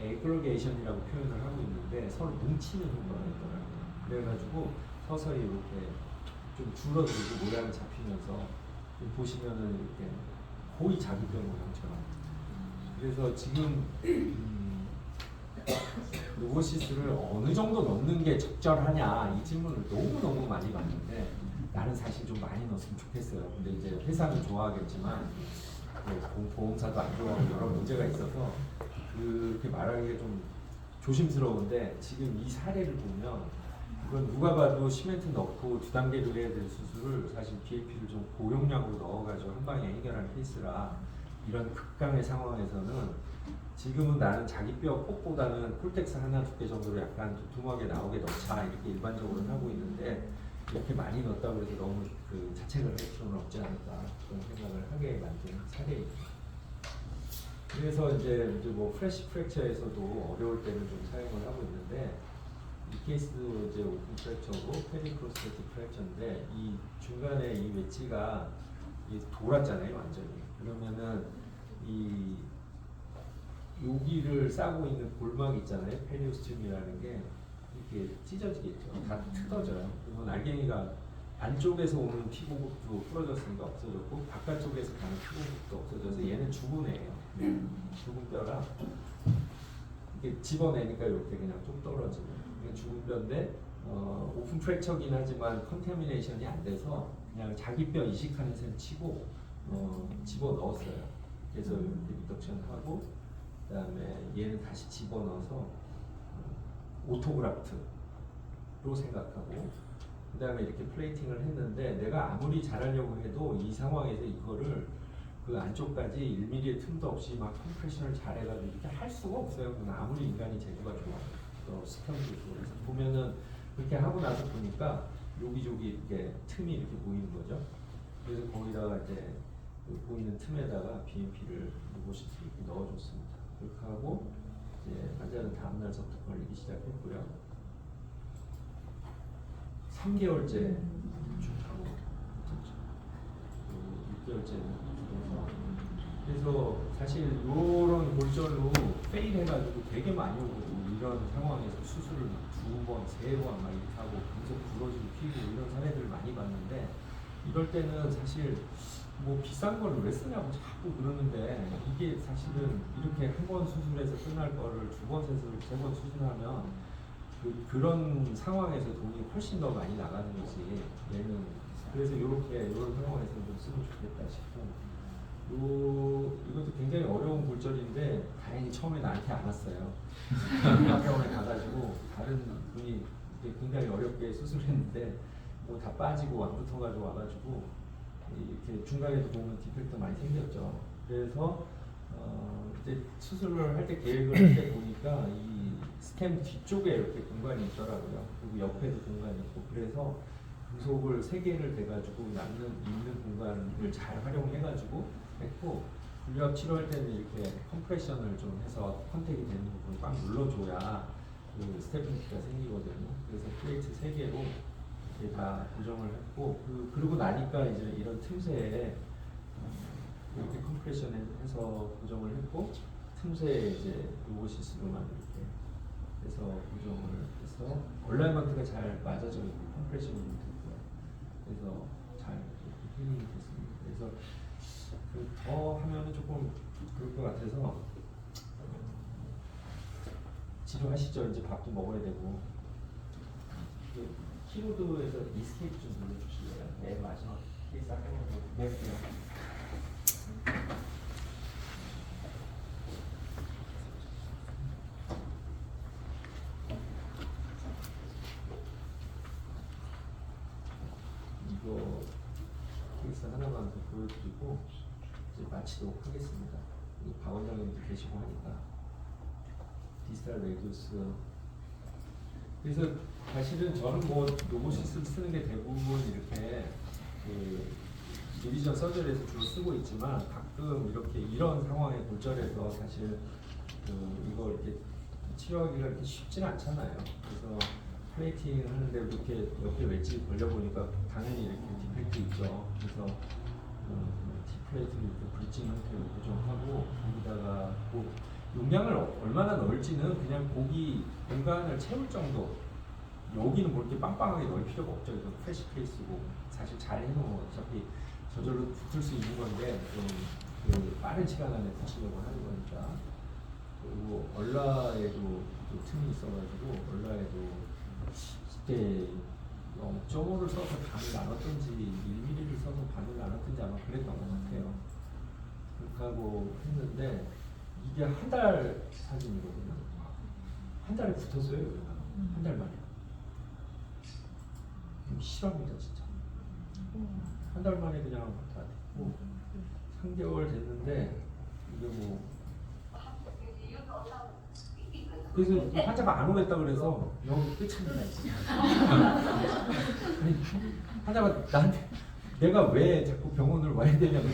에그로게이션이라고 표현을 하고 있는데 서로 뭉치는 효과가 있더라고요. 그래가지고 서서히 이렇게 좀 줄어들고 모양이 잡히면서 보시면은 이렇게 거의 자기뼈 모양처럼. 그래서 지금 로보시스를 어느 정도 넣는 게 적절하냐 이 질문을 너무 많이 받는데 나는 사실 좀 많이 넣었으면 좋겠어요. 근데 이제 회사는 좋아하겠지만 보험사도 안 좋아하고 여러 문제가 있어서 그렇게 말하기가 좀 조심스러운데 지금 이 사례를 보면 이건 누가 봐도 시멘트 넣고 2단계로 해야 될 수술을 사실 BAP를 좀 고용량으로 넣어가지고 한 방에 해결할 케이스라 이런 극강의 상황에서는 지금은 나는 자기 뼈 폭보다는 콜텍스 하나 두 개 정도로 약간 두툼하게 나오게 넣자 이렇게 일반적으로 하고 있는데 이렇게 많이 넣었다고 해서 너무 그 자책을 할 필요는 없지 않을까 그런 생각을 하게 만든 사례입니다. 그래서 이제 뭐 프레시 프랙처에서도 어려울 때는 좀 사용을 하고 있는데 이 케이스도 이제 오픈 프랙처고 페리크로스테틱 프랙처인데 이 중간에 이 웨지가 돌았잖아요 완전히. 그러면은 이 여기를 싸고 있는 골막 있잖아요. 페리오스튬이라는 게 이렇게 찢어지겠죠. 다 뜯어져요. 그리고 알갱이가 안쪽에서 오는 피고국도 부러졌으니까 없어졌고 바깥쪽에서 가는 피고국도 없어져서 얘는 죽은 애예요. 죽은 뼈라 이렇게 집어내니까 이렇게 그냥 좀 떨어지는 죽은 뼈인데 오픈 프랙처긴 하지만 컨테미네이션이 안 돼서 그냥 자기 뼈 이식하는 셈 치고 집어 넣었어요. 그래서 이렇게 리덕션 하고 그다음에 얘는 다시 집어 넣어서 오토그라프트로 생각하고 그다음에 이렇게 플레이팅을 했는데 내가 아무리 잘하려고 해도 이 상황에서 이거를 그 안쪽까지 1mm의 틈도 없이 막 컴프레션을 잘해가지고 이렇게 할 수가 없어요. 아무리 인간이 재주가 좋아, 또 스평도 좋고 그래서 보면은 그렇게 하고 나서 보니까 여기저기 이렇게 틈이 이렇게 보이는 거죠. 그래서 거기다가 이제 보이는 틈에다가 BMP를 로보시스 이렇게 넣어줬습니다. 그렇게 하고 이제 환자는 다음날서부터 걸리기 시작했고요. 3개월째 쭉 하고 6개월째는 그래서 사실 이런 골절로 페일 해가지고 되게 많이 오거든요. 이런 상황에서 수술을 2번, 3번 막 이렇게 하고 계속 부러지고 피고 이런 사례들을 많이 봤는데 이럴 때는 사실 뭐 비싼 걸 왜 쓰냐고 자꾸 그러는데 이게 사실은 이렇게 한 번 수술해서 끝날 거를 2번, 3번 수술하면 그런 상황에서 돈이 훨씬 더 많이 나가는 거지. 얘는 그래서 이런 상황에서 좀 쓰면 좋겠다 싶고 이것도 굉장히 어려운 골절인데 다행히 처음에 나한테 안 왔어요. 학병원에 가가지고 다른 분이 굉장히 어렵게 수술했는데 뭐 다 빠지고 안 붙어가지고 와가지고 이렇게 중간에도 보면 디펙트 많이 생겼죠. 그래서 이제 수술을 할 때 계획을 할 때 보니까 이 스템 뒤쪽에 이렇게 공간이 있더라고요. 그리고 옆에도 공간이 있고 그래서 금속을 3개를 대가지고 있는 공간을 잘 활용해가지고 했고 분리압 치료할 때는 이렇게 컴프레션을 좀 해서 컨택이 되는 부분을 꽉 눌러줘야 그 스테빌리티가 생기거든요. 그래서 플레이트 3개로 이렇게 다 고정을 했고 그러고 나니까 이제 이런 틈새에 이렇게 컴프레션 해서 고정을 했고 틈새에 이제 로보시스로만 이렇게 해서 고정을 해서 얼라이먼트가 잘 맞아져 있고 컴프레션이 됐고요. 그래서 잘 이렇게 힐링이 됐습니다. 그래서 더 하면은 조금 그럴 것 같아서 치료하시죠. 이제 밥도 먹어야 되고. 키보드에서 이스케이프 좀 눌러주실래요? 네, 마지막 케이스 아까 네, 이거 케이스 하나만 더 보여드리고 이제 마치도록 하겠습니다. 박 원장님도 계시고 하니까 디지털 레디우스. 그래서 사실은 저는 뭐 로보시스 쓰는 게 대부분 이렇게 그 디비전 서저리에서 주로 쓰고 있지만 가끔 이렇게 이런 상황에 골절해서 사실 이거 이렇게 치료하기가 이렇게 쉽진 않잖아요. 그래서 플레이팅 하는데 이렇게 옆에 웨지 걸려보니까 당연히 이렇게 디펙트 있죠. 그래서 디플레이트를 이렇게 브리징 형태로 고정하고 거기다가 뭐 용량을 얼마나 넣을지는 그냥 고기 공간을 채울 정도. 여기는 뭐 이렇게 빵빵하게 넣을 필요가 없죠. 이거 프레시 케이스고 사실 잘 해놓으면 어차피 저절로 붙을 수 있는 건데 좀 빠른 시간 안에 붙이려고 하는 거니까. 그리고 얼라에도 또 틈이 있어가지고 얼라에도 그때 0.5를 써서 반을 나눴던지 1mm를 써서 반을 나눴던지 아마 그랬던 것 같아요. 그렇게 하고 했는데 이게 한 달 사진이거든요. 한 달에 붙었어요. 한 달 만에. 실합니다 진짜. 한 달 만에 그냥 다 됐고 3개월 됐는데 이게 뭐 그래서 환자가 안 오겠다 그래서 여기 끝입니다. 환자가 나한테 내가 왜 자꾸 병원을 와야 되냐고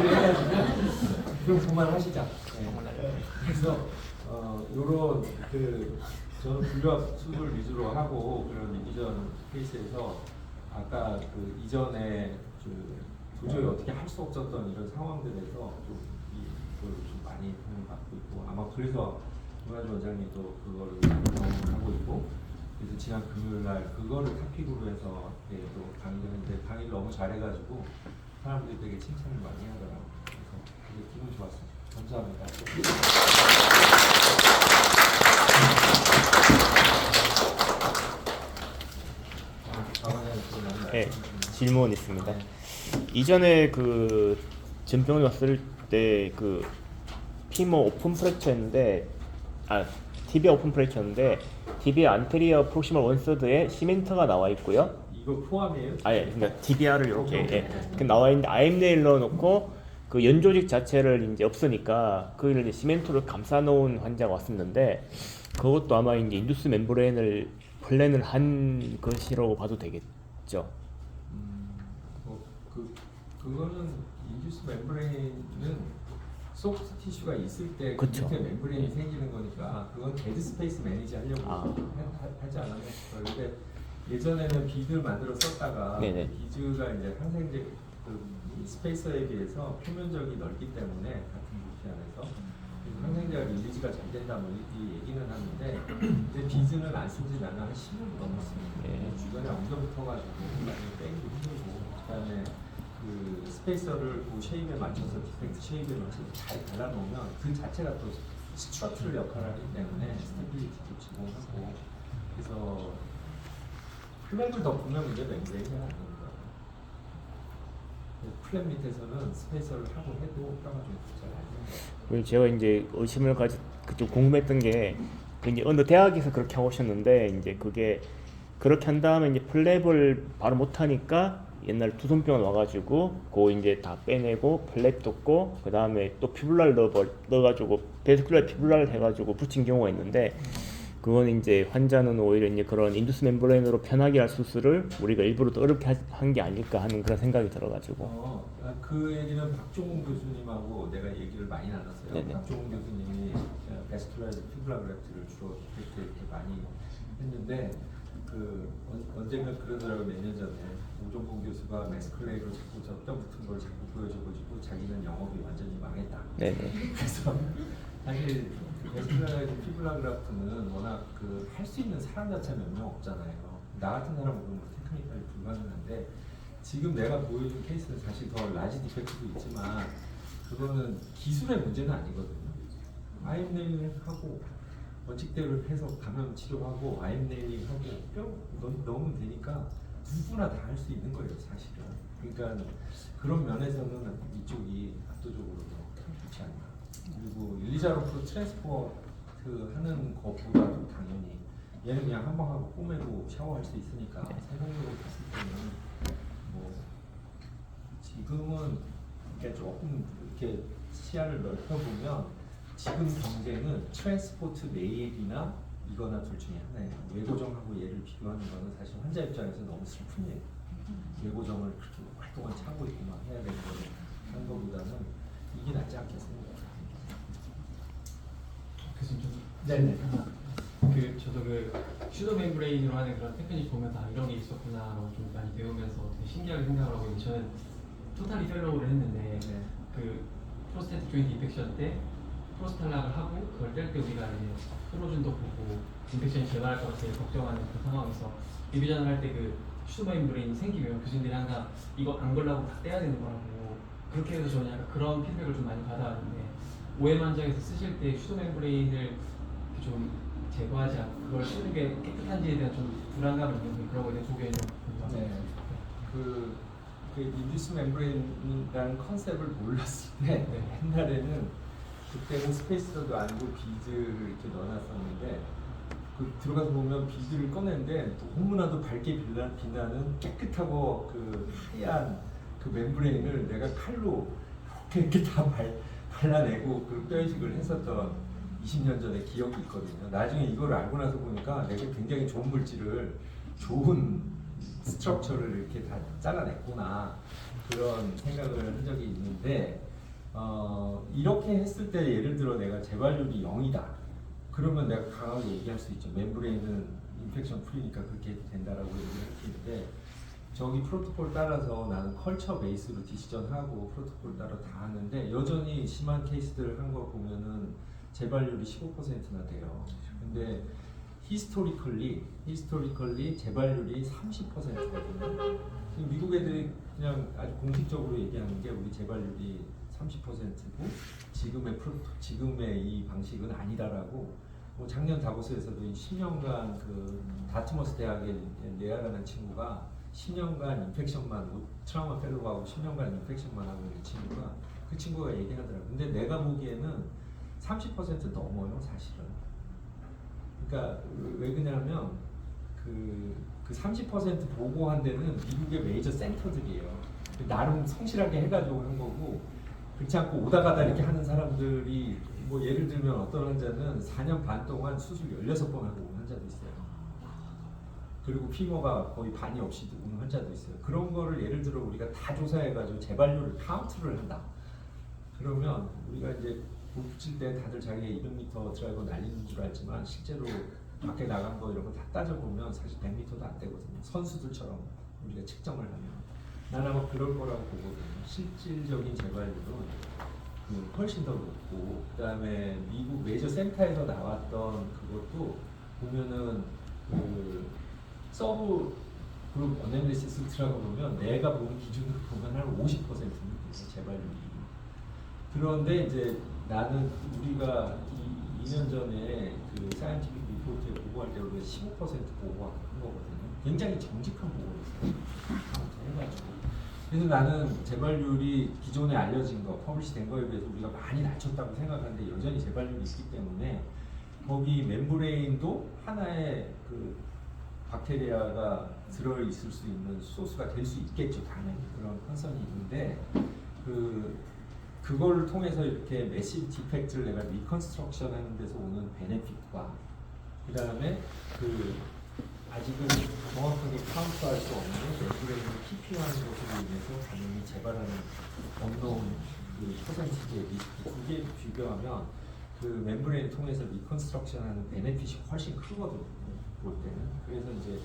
그래가지고 그럼 그만하시자. 네. 그래서 요런 저는 분류압 수술 위주로 하고 그런 이전 케이스에서 아까 그 이전에 도저히 어떻게 할 수 없었던 이런 상황들에서 좀 이걸 좀 많이 도움을 받고 있고 아마 그래서 문화주 원장님도 그거를 경험을 하고 있고 그래서 지난 금요일날 그거를 토픽으로 해서 또 강의를 했는데 강의를 너무 잘해가지고 사람들이 되게 칭찬을 많이 하더라고요. 그래서 되게 기분 좋았습니다. 감사합니다. 네, 질문 있습니다. 이전에 그 전병원 왔을 때 그 피모 오픈 프랙처였는데 티비아 오픈 프랙처였는데 티비아 안테리어 프록시멀 원서드에 시멘트가 나와 있고요. 이거 포함이에요? 그러니까 티비아를 이렇게 나와 있는데 아임네일 넣어놓고 그 연조직 자체를 이제 없으니까 그걸 이제 시멘트로 감싸 놓은 환자가 왔었는데 그것도 아마 이제 인두스 멤브레인을 플랜을 한 것이라고 봐도 되겠죠. 그거는 인듀스 멤브레인은 소프트 티슈가 있을 때 그 그쵸. 밑에 멤브레인이 생기는 거니까 그건 데드 스페이스 매니지 하려고 하지 않았나 싶어요. 근데 예전에는 비드를 만들어 썼다가 네네. 비즈가 이제 항생제 이 스페이서에 비해서 표면적이 넓기 때문에 같은 부피 안에서 항생제가 릴리즈가 잘 된다 뭐 이 얘기는 하는데 이제 비즈는 안 쓴 지 나는 한 10년 넘었습니다. 네. 주변에 엉겨 붙어가지고 나중에 빼기도 힘들고 그다음에 그 스페이서를 그 쉐입에 맞춰서 디펙트 쉐입에 맞춰서 잘 발라놓으면 그 자체가 또 스트러틀 역할을 하기 때문에 스테빌리티도 제공하고 그래서 플렉을 덮으면 이제 멤브레인이 아닙니다. 플랫 밑에서는 스페이서를 하고 해도 뼈가 좀 잘 안 돼요. 그리고 제가 이제 의심을 좀 궁금했던 게 이제 어느 대학에서 그렇게 하고 오셨는데 이제 그게 그렇게 한 다음에 이제 플랩을 바로 못 하니까 옛날 두손병원 와가지고 그 이제 다 빼내고 플랩 떴고 그 다음에 또 피블라를 넣어가지고 베스큘라 피블라를 해가지고 붙인 경우가 있는데 그건 이제 환자는 오히려 이제 그런 인두스 멤브레인으로 편하게 할 수술을 우리가 일부러 더 어렵게 한 게 아닐까 하는 그런 생각이 들어가지고. 그 얘기는 박종훈 교수님하고 내가 얘기를 많이 나눴어요. 네네. 박종훈 교수님이 베스큘라 피블라 그래프트를 주로 이렇게 많이 했는데 그 언젠가 그러더라고요. 몇 년 전에 오종봉 교수가 매스클레이로 자꾸 저 뼈 붙은 걸 자꾸 보여줘가지고 자기는 영업이 완전히 망했다. 네네. 그래서 사실 베스큘라 피블라 그래프트는 워낙 그 할 수 있는 사람 자체가 몇 명 없잖아요. 나 같은 사람은 그런 거 테크니컬이 불가능한데 지금 내가 보여준 케이스는 사실 더 라지 디펙트도 있지만 그거는 기술의 문제는 아니거든요. 아임네일링 하고 원칙대로 해서 감염 치료하고 아임네일링 하고 뼈 넣으면 되니까 누구나 다 할 수 있는 거예요, 사실은. 그러니까 그런 면에서는 이쪽이 압도적으로 더 좋지 않나. 그리고 일리자로프 트랜스포트 하는 것보다도 당연히 얘는 그냥 한 번 하고 꼬매고 샤워할 수 있으니까 세상적으로 봤을 때는 뭐 지금은 이렇게 조금 이렇게 시야를 넓혀보면 지금 경쟁은 트랜스포트 네일이나 이거나 둘 중에 하나예요. 외고정하고 얘를 비교하는 거는 사실 환자 입장에서 너무 슬픈 얘기예요. 외고정을 그렇게 활동을 차고 있고 막 해야 되는 거를 하는 것보다는 이게 낫지 않겠습니까? 교수님 좀 네네. 저도 그 슈더 멤브레인으로 하는 그런 테크닉 보면서 이런 게 있었구나라고 좀 많이 배우면서 되게 신기하게 생각을 하고 있는데 저는 토탈리 펠로우를 했는데 네. 그 프로스테트 조인트 인펙션 때 프로스탈락을 하고 그걸 뗄 때 우리가 이제 프로준도 보고 인펙션이 재발할까 봐 제일 걱정하는 그 상황에서 리비전을 할 때 그 슈더 멤브레인이 생기면 교수님들이 항상 이거 안 걸라고 다 떼야 되는 거라고 그렇게 해서 저는 약간 그런 피드백을 좀 많이 받아왔는데 OM 환자에서 쓰실 때 슈더 멤브레인을 좀 제거하지 않고 그걸 쓰는 게 깨끗한지에 대한 좀 불안감이 있는데 그런 거에 대해 두 개는 궁금합니다. 네. 그 인듀스 멤브레인이라는 컨셉을 몰랐을 때 네. 옛날에는 그때는 스페이스도 아니고 비즈를 이렇게 넣어놨었는데 그 들어가서 보면 비즈를 꺼냈는데 너무나도 밝게 빛나는 깨끗하고 그 하얀 그 멤브레인을 내가 칼로 이렇게 다 발라내고 그 뼈이식을 했었던 20년 전에 기억이 있거든요. 나중에 이걸 알고 나서 보니까 내가 굉장히 좋은 물질을 좋은 스트럭처를 이렇게 다 잘라냈구나 그런 생각을 한 적이 있는데 이렇게 했을 때 예를 들어 내가 재발률이 0이다 그러면 내가 강하게 얘기할 수 있죠. 멤브레인은 인펙션 프리니까 그렇게 된다라고 얘기를 할 수 있는데 저기 프로토콜 따라서 나는 컬처 베이스로 디시전하고 프로토콜 따라 다 하는데 여전히 심한 케이스들을 한 거 보면은 재발률이 15%나 돼요. 근데 히스토리컬리 재발률이 30%거든요. 지금 미국 애들이 그냥 아주 공식적으로 얘기하는 게 우리 재발률이 30%고 지금의 이 방식은 아니다라고. 뭐 작년 다보스에서도 10년간 그 다트머스 대학의 레아라는 친구가 10년간 인펙션만 트라우마 펠로우하고 10년간 인펙션만 하고 있는 친구가 그 친구가 얘기하더라고. 근데 내가 보기에는 30% 넘어요, 사실은. 그러니까 왜 그러냐면 그 30% 보고한 데는 미국의 메이저 센터들이에요. 나름 성실하게 해가지고 한 거고 그렇지 않고 오다 가다 이렇게 하는 사람들이 뭐 예를 들면 어떤 환자는 4년 반 동안 수술 16번 하고 온 환자도 있어요. 그리고 피머가 거의 반이 없이 오는 환자도 있어요. 그런 거를 예를 들어 우리가 다 조사해가지고 재발률을 카운트를 한다. 그러면 우리가 이제 골프 칠 때 다들 자기가 200m 드라이버 날리는 줄 알지만 실제로 밖에 나간 거 이런 거 다 따져보면 사실 100m도 안 되거든요. 선수들처럼 우리가 측정을 하면. 나는 아마 그럴 거라고 보거든요. 실질적인 재발률은 그 훨씬 더 높고 그다음에 미국 메이저 센터에서 나왔던 그것도 보면은 그 서브 그룹 어널리시스 들어가보면 내가 보는 기준으로 보면 한 50%는 돼요, 재발률이. 그런데 이제 나는 우리가 2년 전에 그 사이언티픽 리포트에 보고할 때 우리가 15% 보고한 거거든요. 굉장히 정직한 보고였어요. 해가지고. 그래서 나는 재발률이 기존에 알려진 거, 퍼블리시된 거에 비해서 우리가 많이 낮췄다고 생각하는데 여전히 재발률이 있기 때문에 거기 멤브레인도 하나의 그 박테리아가 들어 있을 수 있는 소스가 될 수 있겠죠. 당연히 그런 컨선이 있는데 그걸 통해서 이렇게 매시브 디펙트를 내가 리컨스트럭션 하는 데서 오는 베네핏과 그 다음에 아직은 정확하게 카운트할 수 없는 멤브레인을 PP하는 것으로 인해서 반응이 재발하는 언노운 퍼센티지의 리스크 두 개 비교하면 그 멤브레인 통해서 리컨스트럭션하는 베네핏이 훨씬 크거든요. 볼 때는. 그래서 이제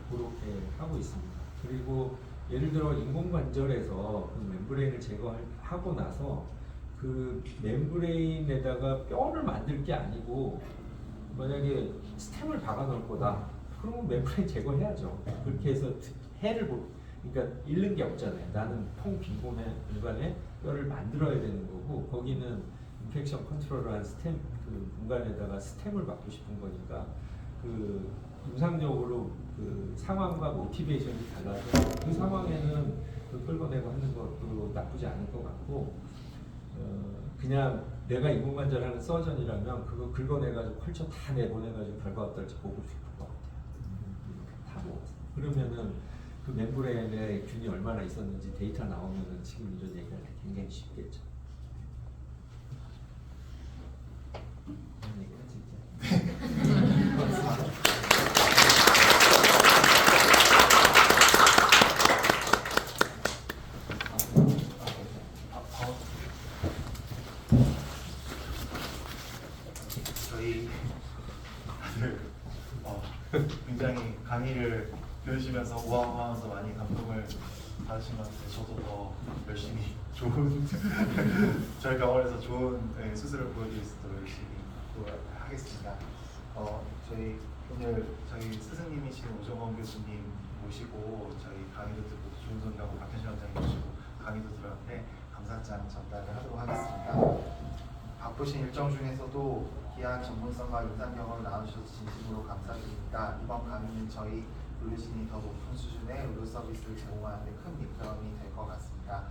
그렇게 하고 있습니다. 그리고 예를 들어 인공관절에서 그 멤브레인을 제거하고 나서 그 멤브레인에다가 뼈를 만들 게 아니고 만약에 스템을 박아 놓을 거다. 그러면 멤브레인 제거해야죠. 그렇게 해서 그러니까 잃는 게 없잖아요. 나는 통 빈 공간에 뼈를 만들어야 되는 거고 거기는 인펙션 컨트롤을 한 스템 그 공간에다가 스템을 받고 싶은 거니까 임상적으로 상황과 모티베이션이 달라서 그 상황에는 끌어내고 하는 것도 나쁘지 않을 것 같고 그냥 내가 인공관절 하는 서전이라면 그거 긁어내가지고 컬처 다 내보내가지고 결과 어떨지 보고 싶을 것 같아요. 다 먹었어. 그러면은 그 멤브레인에 균이 얼마나 있었는지 데이터 나오면은 지금 이런 얘기가 굉장히 쉽겠죠. 이런 얘기는 진짜. 저희 다들 굉장히 강의를 들으시면서 우아우아하면서 많이 감동을 받으신 것 같아요. 저도 더 열심히 좋은 저희 병원에서 좋은 수술을 보여드릴 수 있도록 열심히 하겠습니다. 저희 오늘 저희 스승님이신 오정원 교수님 모시고 저희 강의도 듣고 좋은 소리하고 박현신 원장님 모시고 강의도 들었는데 감사장 전달을 하도록 하겠습니다. 바쁘신 일정 중에서도 귀한 전문성과 인상 경험을 나누셔서 진심으로 감사드립니다. 이번 강의는 저희 의료진이 더 높은 수준의 의료 서비스를 제공하는 데 큰 밑거름이 될 것 같습니다.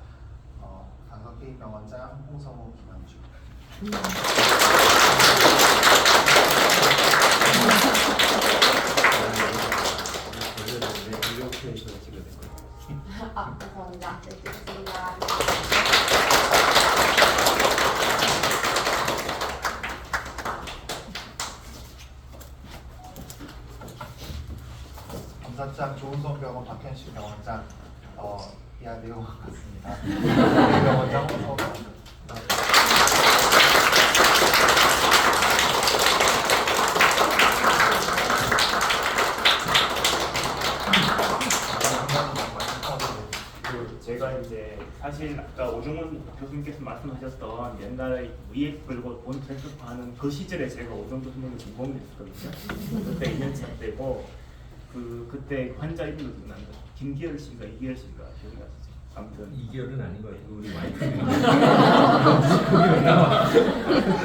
강석 K병원장 홍성호 김한주. 감사합니다. 네, 듣겠습니다. 검사장 조은성병원 박현식 병원장 이하 내용 같습니다. 병원장 홍성호 병원장. 제가 이제 사실 아까 오정훈 교수님께서 말씀하셨던 옛날에 위에 끌고 본 트랜스퍼하는 그 시절에 제가 오정훈 교수님을 전공했었거든요. 그때 2년차 때고 그때 환자 이름도 기억난다. 김기열 씨인가 이기열 씨인가 기억나시죠? 아무튼 이기열은 아닌 것 같고 우리 와이프.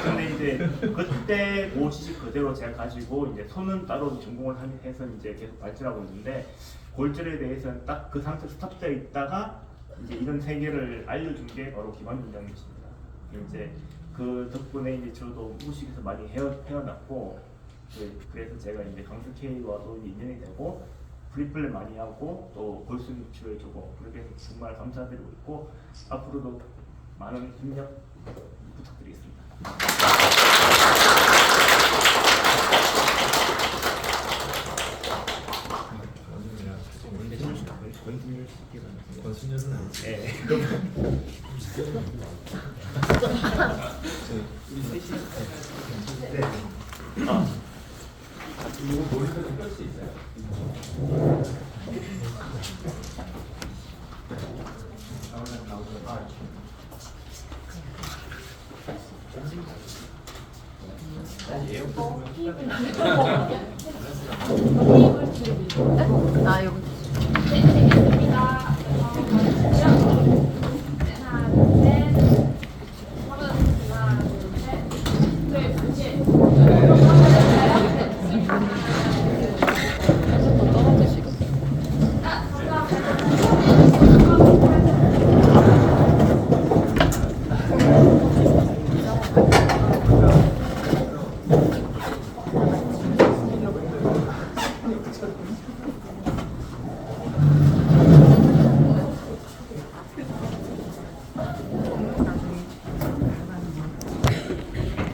근데 이제 그때 그 지식 그대로 제가 가지고 이제 손은 따로 전공을 해서 이제 계속 발전하고 있는데 골절에 대해서는 딱 그 상태 스탑되어 있다가 이제 이런 세계를 알려준 게 바로 김한준 원장님이십니다. 이제 그 덕분에 이제 저도 무식에서 많이 헤어났고 그래서 제가 이제 강수 K와도 인연이 되고 프리플랜 많이 하고 또 골수 치료해주고 그렇게 해서 정말 감사드리고 있고 앞으로도 많은 협력 부탁드리겠습니다. 권순열은 아니지. 네. 우리 셋이 네. 이거 모니터도 뺄 수 있어요? 나 여기. 떨어지시고. 감사합니다.